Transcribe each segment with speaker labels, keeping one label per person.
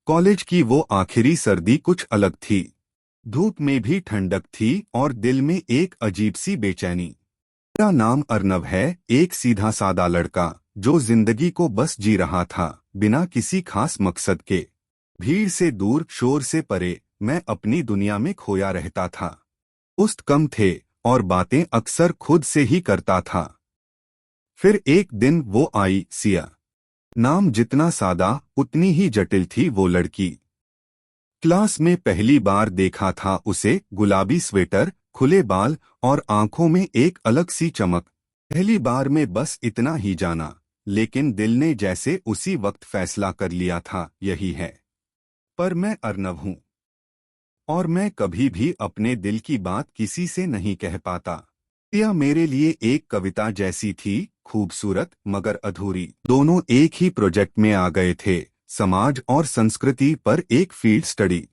Speaker 1: College की वो आखिरी सर्दी कुछ अलग थी। धूप में भी ठंडक थी और दिल में एक अजीब सी बेचैनी। मेरा नाम अर्नव है, एक सीधा सादा लड़का जो जिंदगी को बस जी रहा था, बिना किसी खास मकसद के। भीड़ से दूर, शोर से परे, मैं अपनी दुनिया में खोया रहता था। दोस्त कम थे और बातें अक्सर खुद से ही करता था। फिर एक दिन वो आई, सिया। नाम जितना सादा उतनी ही जटिल थी वो लड़की। क्लास में पहली बार देखा था उसे, गुलाबी स्वेटर, खुले बाल और आंखों में एक अलग सी चमक। पहली बार में बस इतना ही जाना, लेकिन दिल ने जैसे उसी वक्त फैसला कर लिया था, यही है। पर मैं अर्नव हूँ और मैं कभी भी अपने दिल की बात किसी से नहीं कह पाता। यह मेरे लिए एक कविता जैसी थी, खूबसूरत मगर अधूरी। दोनों एक ही प्रोजेक्ट में आ गए थे, समाज और संस्कृति पर एक फील्ड स्टडी।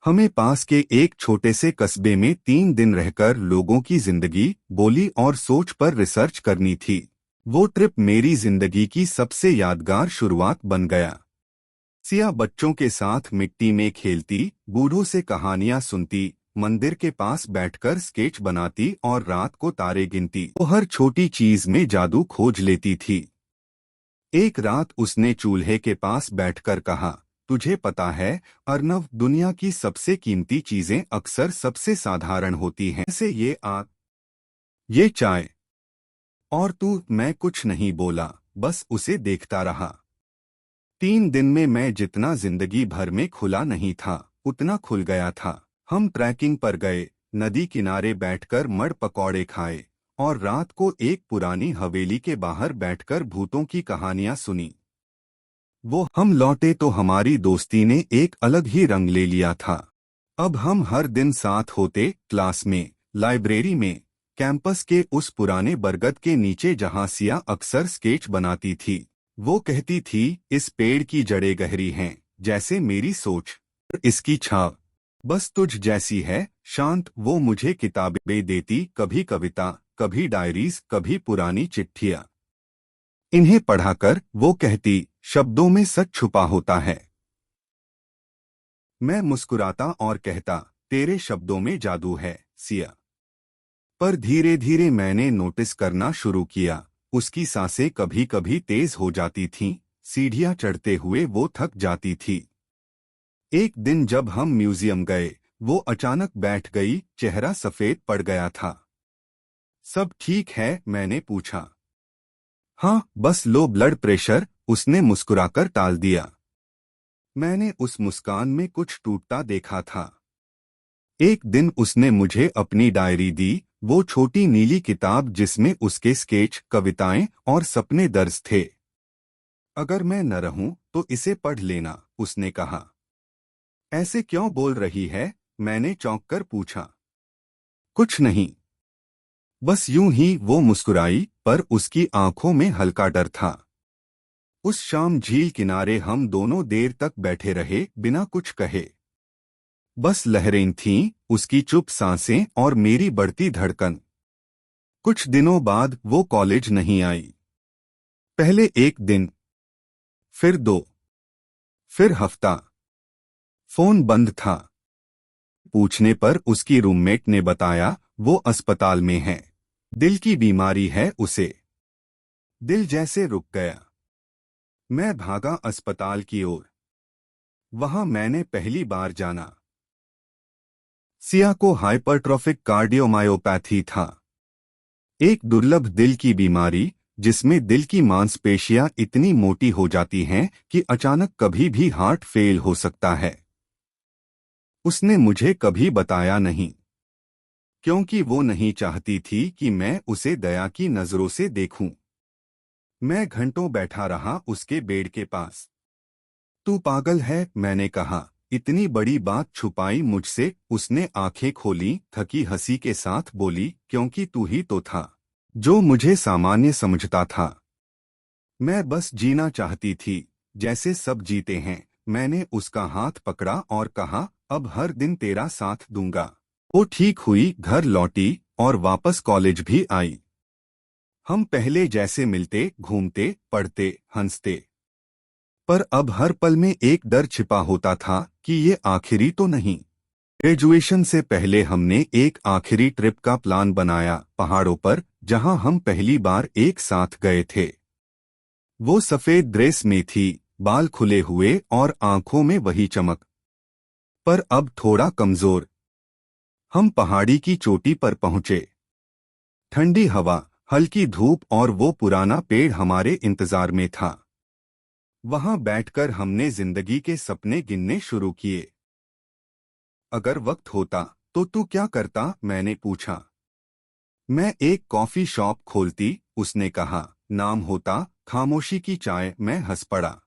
Speaker 1: हमें पास के एक छोटे से कस्बे में 3 दिन रहकर लोगों की जिंदगी, बोली और सोच पर रिसर्च करनी थी। वो ट्रिप मेरी जिंदगी की सबसे यादगार शुरुआत बन गया। सिया बच्चों के साथ मिट्टी में खेलती, बूढ़ों से कहानियां सुनती, मंदिर के पास बैठकर स्केच बनाती और रात को तारे गिनती। वो हर छोटी चीज में जादू खोज लेती थी। एक रात उसने चूल्हे के पास बैठकर कहा, तुझे पता है अर्नव, दुनिया की सबसे कीमती चीजें अक्सर सबसे साधारण होती हैं, जैसे ये आग, ये चाय और तू। मैं कुछ नहीं बोला, बस उसे देखता रहा। 3 दिन में मैं जितना जिंदगी भर में खुला नहीं था, उतना खुल गया था। हम ट्रैकिंग पर गए, नदी किनारे बैठकर मड पकौड़े खाए और रात को एक पुरानी हवेली के बाहर बैठकर भूतों की कहानियां सुनी। वो हम लौटे तो हमारी दोस्ती ने एक अलग ही रंग ले लिया था। अब हम हर दिन साथ होते, क्लास में, लाइब्रेरी में, कैंपस के उस पुराने बरगद के नीचे जहां सिया अक्सर स्केच बनाती थी। वो कहती थी, इस पेड़ की जड़ें गहरी हैं, जैसे मेरी सोच। इसकी छाव बस तुझ जैसी है, शांत। वो मुझे किताबें देती, कभी कविता, कभी डायरीज, कभी पुरानी चिट्ठियां। इन्हें पढ़ाकर वो कहती, शब्दों में सच छुपा होता है। मैं मुस्कुराता और कहता, तेरे शब्दों में जादू है, सिया। पर धीरे धीरे मैंने नोटिस करना शुरू किया, उसकी सांसें कभी कभी तेज हो जाती थीं, सीढ़ियां चढ़ते हुए वो थक जाती थी। एक दिन जब हम म्यूजियम गए, वो अचानक बैठ गई, चेहरा सफेद पड़ गया था। सब ठीक है? मैंने पूछा। हाँ, बस लो ब्लड प्रेशर, उसने मुस्कुराकर टाल दिया। मैंने उस मुस्कान में कुछ टूटता देखा था। एक दिन उसने मुझे अपनी डायरी दी, वो छोटी नीली किताब जिसमें उसके स्केच, कविताएं और सपने दर्ज थे। अगर मैं न रहूं तो इसे पढ़ लेना, उसने कहा। ऐसे क्यों बोल रही है? मैंने चौंक कर पूछा। कुछ नहीं, बस यूं ही। वो मुस्कुराई, पर उसकी आंखों में हल्का डर था। उस शाम झील किनारे हम दोनों देर तक बैठे रहे, बिना कुछ कहे। बस लहरें थीं, उसकी चुप सांसें और मेरी बढ़ती धड़कन। कुछ दिनों बाद वो कॉलेज नहीं आई। पहले एक दिन, फिर 2, फिर हफ्ता। फोन बंद था। पूछने पर उसकी रूममेट ने बताया, वो अस्पताल में है, दिल की बीमारी है उसे। दिल जैसे रुक गया। मैं भागा अस्पताल की ओर। वहां मैंने पहली बार जाना। सिया को हाइपरट्रॉफिक कार्डियोमायोपैथी था, एक दुर्लभ दिल की बीमारी जिसमें दिल की मांसपेशियां इतनी मोटी हो जाती हैं कि अचानक कभी भी हार्ट फेल हो सकता है। उसने मुझे कभी बताया नहीं, क्योंकि वो नहीं चाहती थी कि मैं उसे दया की नजरों से देखूं। मैं घंटों बैठा रहा उसके बेड के पास। तू पागल है? मैंने कहा। इतनी बड़ी बात छुपाई मुझसे? उसने आंखें खोली, थकी हंसी के साथ बोली, क्योंकि तू ही तो था जो मुझे सामान्य समझता था। मैं बस जीना चाहती थी, जैसे सब जीते हैं। मैंने उसका हाथ पकड़ा और कहा, अब हर दिन तेरा साथ दूंगा। वो ठीक हुई, घर लौटी और वापस कॉलेज भी आई। हम पहले जैसे मिलते, घूमते, पढ़ते, हंसते। पर अब हर पल में एक डर छिपा होता था कि ये आखिरी तो नहीं। ग्रेजुएशन से पहले हमने एक आखिरी ट्रिप का प्लान बनाया पहाड़ों पर, जहां हम पहली बार एक साथ गए थे। वो सफेद ड्रेस में थी, बाल खुले हुए और आंखों में वही चमक, पर अब थोड़ा कमजोर। हम पहाड़ी की चोटी पर पहुंचे। ठंडी हवा, हल्की धूप और वो पुराना पेड़ हमारे इंतजार में था। वहां बैठकर हमने जिंदगी के सपने गिनने शुरू किए। अगर वक्त होता तो तू क्या करता, मैंने पूछा। मैं एक कॉफी शॉप खोलती, उसने कहा। नाम होता खामोशी की चाय, मैं हंस पड़ा।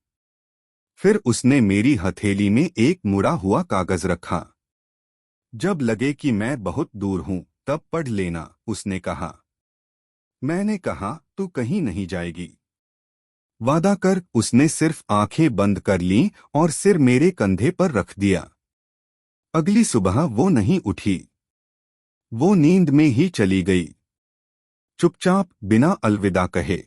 Speaker 1: फिर उसने मेरी हथेली में एक मुड़ा हुआ कागज रखा। जब लगे कि मैं बहुत दूर हूं तब पढ़ लेना, उसने कहा। मैंने कहा, तू कहीं नहीं जाएगी। वादा कर। उसने सिर्फ आंखें बंद कर लीं और सिर मेरे कंधे पर रख दिया। अगली सुबह वो नहीं उठी। वो नींद में ही चली गई, चुपचाप, बिना अलविदा कहे।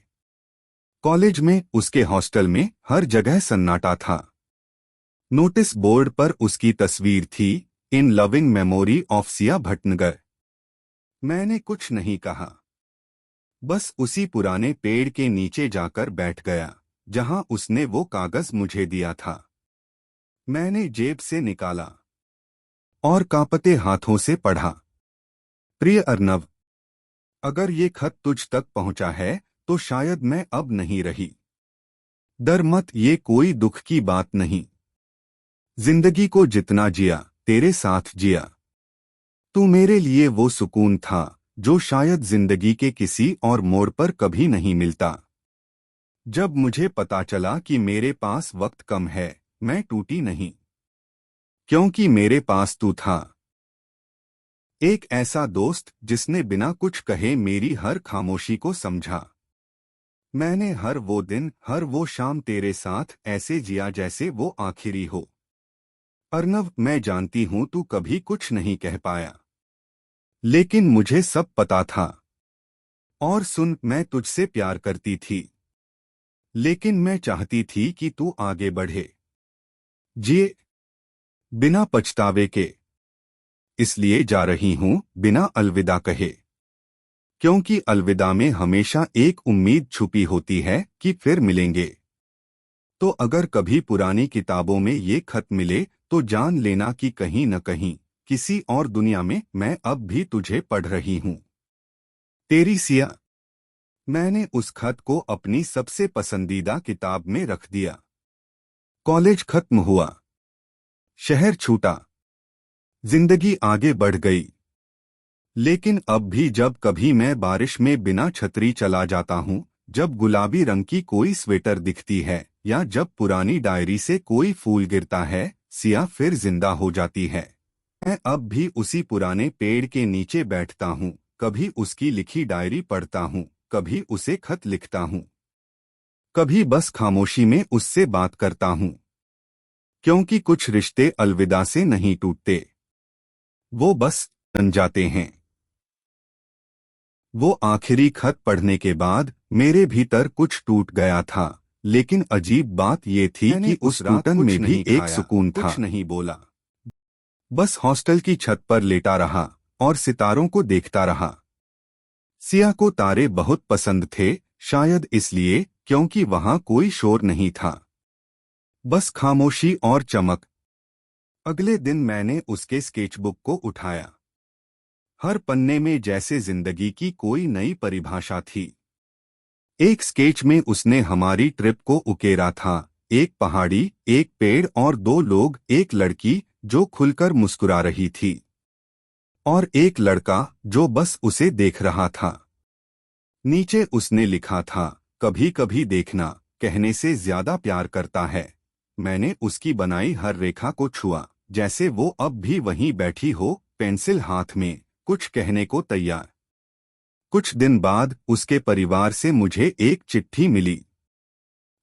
Speaker 1: कॉलेज में, उसके हॉस्टल में, हर जगह सन्नाटा था। नोटिस बोर्ड पर उसकी तस्वीर थी, इन loving memory of Siya Bhatnagar. मैंने कुछ नहीं कहा, बस उसी पुराने पेड़ के नीचे जाकर बैठ गया जहां उसने वो कागज मुझे दिया था। मैंने जेब से निकाला और कांपते हाथों से पढ़ा। प्रिय अर्नव, अगर ये खत तुझ तक पहुंचा है तो शायद मैं अब नहीं रही। डर मत, ये कोई दुख की बात नहीं। जिंदगी को जितना जिया, तेरे साथ जिया। तू मेरे लिए वो सुकून था जो शायद जिंदगी के किसी और मोड़ पर कभी नहीं मिलता। जब मुझे पता चला कि मेरे पास वक्त कम है, मैं टूटी नहीं, क्योंकि मेरे पास तू था। एक ऐसा दोस्त जिसने बिना कुछ कहे मेरी हर खामोशी को समझा। मैंने हर वो दिन, हर वो शाम तेरे साथ ऐसे जिया जैसे वो आखिरी हो। अर्नव, मैं जानती हूं तू कभी कुछ नहीं कह पाया, लेकिन मुझे सब पता था। और सुन, मैं तुझसे प्यार करती थी, लेकिन मैं चाहती थी कि तू आगे बढ़े, जिए, बिना पछतावे के। इसलिए जा रही हूं बिना अलविदा कहे, क्योंकि अलविदा में हमेशा एक उम्मीद छुपी होती है कि फिर मिलेंगे। तो अगर कभी पुरानी किताबों में ये खत मिले तो जान लेना कि कहीं न कहीं, किसी और दुनिया में मैं अब भी तुझे पढ़ रही हूं। तेरी सिया। मैंने उस खत को अपनी सबसे पसंदीदा किताब में रख दिया। कॉलेज खत्म हुआ, शहर छूटा, जिंदगी आगे बढ़ गई। लेकिन अब भी जब कभी मैं बारिश में बिना छतरी चला जाता हूं, जब गुलाबी रंग की कोई स्वेटर दिखती है, या जब पुरानी डायरी से कोई फूल गिरता है, सिया फिर जिंदा हो जाती है। मैं अब भी उसी पुराने पेड़ के नीचे बैठता हूं, कभी उसकी लिखी डायरी पढ़ता हूं, कभी उसे खत लिखता हूं, कभी बस खामोशी में उससे बात करता हूं। क्योंकि कुछ रिश्ते अलविदा से नहीं टूटते, वो बस बन जाते हैं। वो आखिरी खत पढ़ने के बाद मेरे भीतर कुछ टूट गया था, लेकिन अजीब बात ये थी कि उस टूटन में भी एक सुकून था। कुछ नहीं बोला, बस हॉस्टल की छत पर लेटा रहा और सितारों को देखता रहा। सिया को तारे बहुत पसंद थे, शायद इसलिए क्योंकि वहां कोई शोर नहीं था, बस खामोशी और चमक। अगले दिन मैंने उसके स्केचबुक को उठाया। हर पन्ने में जैसे जिंदगी की कोई नई परिभाषा थी। एक स्केच में उसने हमारी ट्रिप को उकेरा था, एक पहाड़ी, एक पेड़ और दो लोग, एक लड़की जो खुलकर मुस्कुरा रही थी, और एक लड़का जो बस उसे देख रहा था। नीचे उसने लिखा था, कभी कभी देखना कहने से ज्यादा प्यार करता है। मैंने उसकी बनाई हर रेखा को छुआ, जैसे वो अब भी वहीं बैठी हो, पेंसिल हाथ में, कुछ कहने को तैयार। कुछ दिन बाद उसके परिवार से मुझे एक चिट्ठी मिली।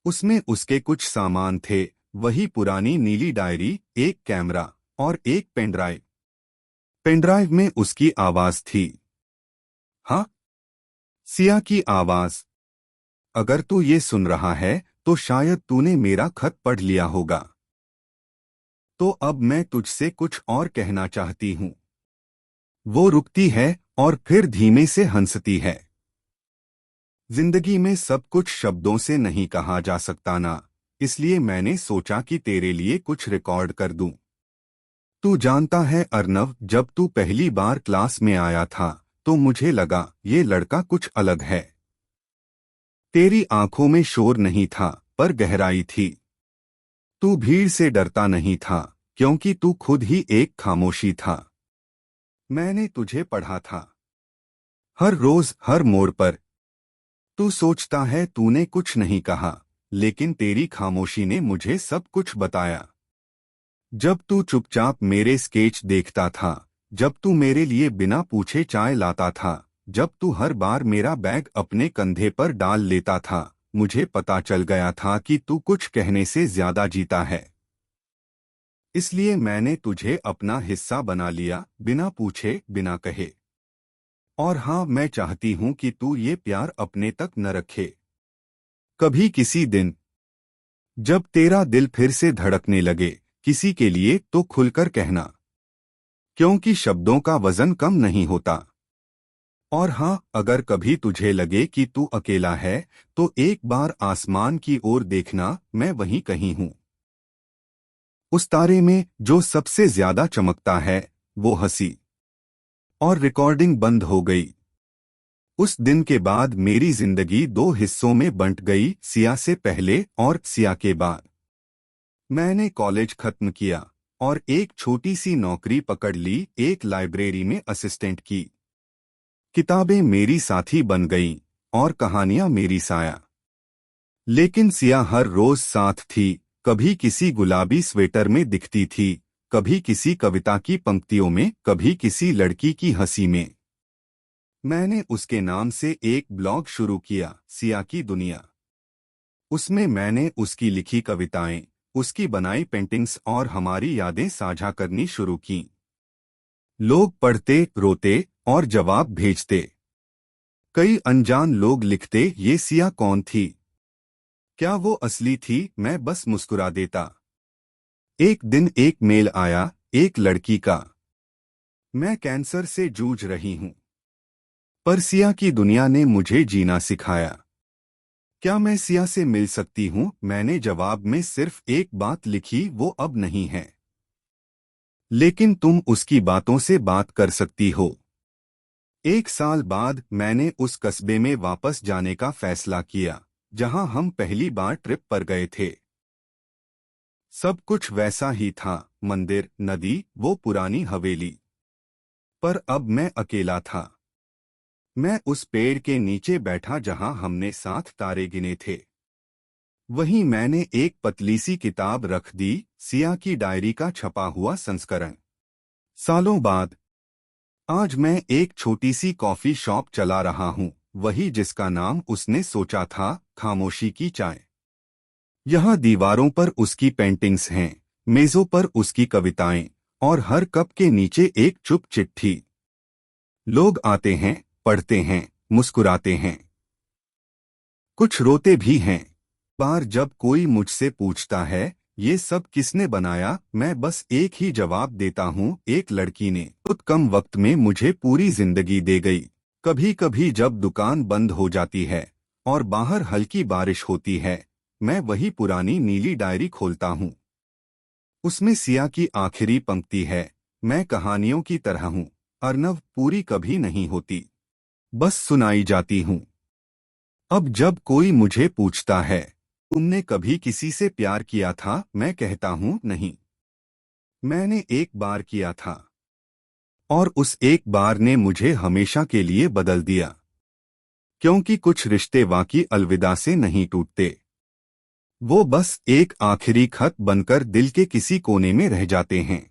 Speaker 1: उसमें उसके कुछ सामान थे, वही पुरानी नीली डायरी, एक कैमरा और एक पेनड्राइव। पेनड्राइव में उसकी आवाज थी। हाँ, सिया की आवाज। अगर तू ये सुन रहा है तो शायद तूने मेरा खत पढ़ लिया होगा। तो अब मैं तुझसे कुछ और कहना चाहती हूँ। वो रुकती है और फिर धीमे से हंसती है। जिंदगी में सब कुछ शब्दों से नहीं कहा जा सकता ना, इसलिए मैंने सोचा कि तेरे लिए कुछ रिकॉर्ड कर दूं। तू जानता है अर्नव, जब तू पहली बार क्लास में आया था तो मुझे लगा ये लड़का कुछ अलग है। तेरी आंखों में शोर नहीं था पर गहराई थी। तू भीड़ से डरता नहीं था क्योंकि तू खुद ही एक खामोशी था। मैंने तुझे पढ़ा था, हर रोज हर मोड़ पर। तू सोचता है तूने कुछ नहीं कहा, लेकिन तेरी खामोशी ने मुझे सब कुछ बताया। जब तू चुपचाप मेरे स्केच देखता था, जब तू मेरे लिए बिना पूछे चाय लाता था, जब तू हर बार मेरा बैग अपने कंधे पर डाल लेता था, मुझे पता चल गया था कि तू कुछ कहने से ज्यादा जीता है। इसलिए मैंने तुझे अपना हिस्सा बना लिया, बिना पूछे बिना कहे। और हाँ, मैं चाहती हूँ कि तू ये प्यार अपने तक न रखे। कभी किसी दिन जब तेरा दिल फिर से धड़कने लगे किसी के लिए, तो खुलकर कहना, क्योंकि शब्दों का वजन कम नहीं होता। और हाँ, अगर कभी तुझे लगे कि तू अकेला है तो एक बार आसमान की ओर देखना, मैं वहीं कहीं हूँ। उस तारे में जो सबसे ज्यादा चमकता है वो हंसी। और रिकॉर्डिंग बंद हो गई। उस दिन के बाद मेरी जिंदगी दो हिस्सों में बंट गई, सिया से पहले और सिया के बाद। मैंने कॉलेज खत्म किया और एक छोटी सी नौकरी पकड़ ली, एक लाइब्रेरी में असिस्टेंट की। किताबें मेरी साथी बन गईं और कहानियां मेरी साया। लेकिन सिया हर रोज साथ थी, कभी किसी गुलाबी स्वेटर में दिखती थी, कभी किसी कविता की पंक्तियों में, कभी किसी लड़की की हंसी में। मैंने उसके नाम से एक ब्लॉग शुरू किया, सिया की दुनिया। उसमें मैंने उसकी लिखी कविताएं, उसकी बनाई पेंटिंग्स और हमारी यादें साझा करनी शुरू की। लोग पढ़ते, रोते और जवाब भेजते। कई अनजान लोग लिखते, ये सिया कौन थी? क्या वो असली थी? मैं बस मुस्कुरा देता। एक दिन एक मेल आया, एक लड़की का। मैं कैंसर से जूझ रही हूँ, पर सिया की दुनिया ने मुझे जीना सिखाया। क्या मैं सिया से मिल सकती हूँ? मैंने जवाब में सिर्फ एक बात लिखी, वो अब नहीं है, लेकिन तुम उसकी बातों से बात कर सकती हो। एक साल बाद मैंने उस कस्बे में वापस जाने का फैसला किया जहां हम पहली बार ट्रिप पर गए थे। सब कुछ वैसा ही था, मंदिर, नदी, वो पुरानी हवेली। पर अब मैं अकेला था। मैं उस पेड़ के नीचे बैठा जहां हमने साथ तारे गिने थे। वहीं मैंने एक पतली सी किताब रख दी, सिया की डायरी का छपा हुआ संस्करण। सालों बाद आज मैं एक छोटी सी कॉफी शॉप चला रहा हूँ, वही जिसका नाम उसने सोचा था, खामोशी की चाय। यहाँ दीवारों पर उसकी पेंटिंग्स हैं, मेजों पर उसकी कविताएं, और हर कप के नीचे एक चुप चिट्ठी। लोग आते हैं, पढ़ते हैं, मुस्कुराते हैं, कुछ रोते भी हैं। बार जब कोई मुझसे पूछता है ये सब किसने बनाया, मैं बस एक ही जवाब देता हूँ, एक लड़की ने। बहुत कम वक्त में मुझे पूरी जिंदगी दे गई। कभी कभी जब दुकान बंद हो जाती है और बाहर हल्की बारिश होती है, मैं वही पुरानी नीली डायरी खोलता हूँ। उसमें सिया की आखिरी पंक्ति है, मैं कहानियों की तरह हूँ अर्नव, पूरी कभी नहीं होती, बस सुनाई जाती हूँ। अब जब कोई मुझे पूछता है तुमने कभी किसी से प्यार किया था, मैं कहता हूँ नहीं, मैंने एक बार किया था, और उस एक बार ने मुझे हमेशा के लिए बदल दिया। क्योंकि कुछ रिश्ते वाकई अलविदा से नहीं टूटते, वो बस एक आखिरी खत बनकर दिल के किसी कोने में रह जाते हैं।